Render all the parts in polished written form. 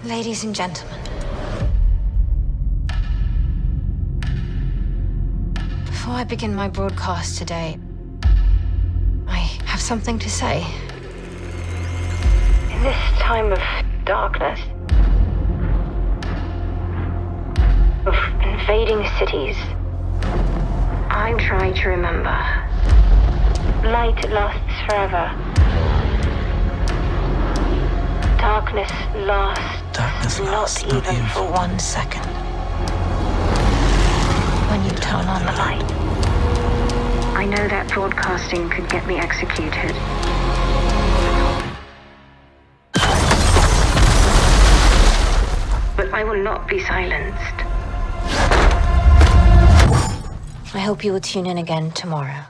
Ladies and gentlemen, before I begin my broadcast today, I have something to say. In this time of darkness, of invading cities, I'm trying to remember. Light lasts forever. Darkness lasts not even for 1 second. When you turn on the light. I know that broadcasting could get me executed. But I will not be silenced. I hope you will tune in again tomorrow.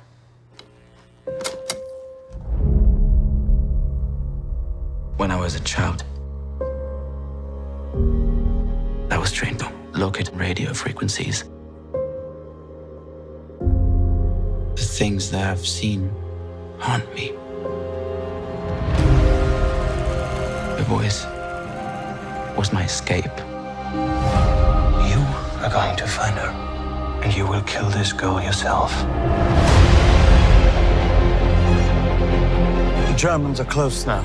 When I was a child, I was trained to locate radio frequencies. The things that I've seen haunt me. The voice was my escape. You are going to find her, and you will kill this girl yourself. The Germans are close now.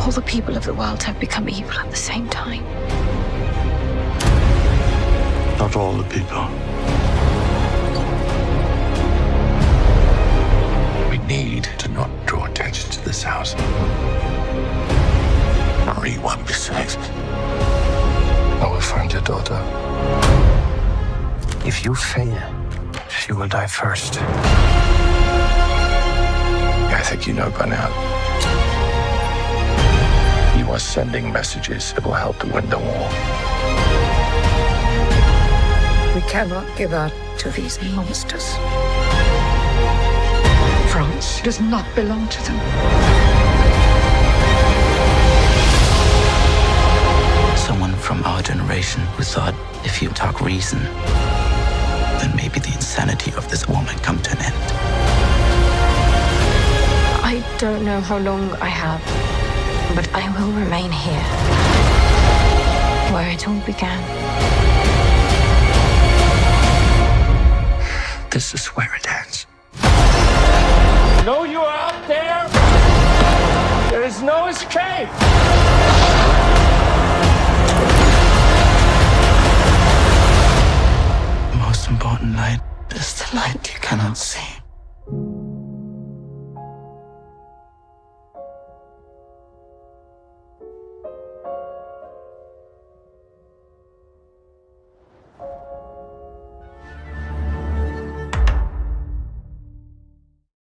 All the people of the world have become evil at the same time. Not all the people. We need to not draw attention to this house. Marie won't be safe. I will find your daughter. If you fail, she will die first. I think you know by now. You are sending messages that will help to win the war. We cannot give out to these monsters. France does not belong to them. Someone from our generation who thought if you talk reason, then maybe the insanity of this woman come to an end. I don't know how long I have, but I will remain here, where it all began. This is where it ends. Know you are out there. There is no escape. The most important light is the light you cannot see.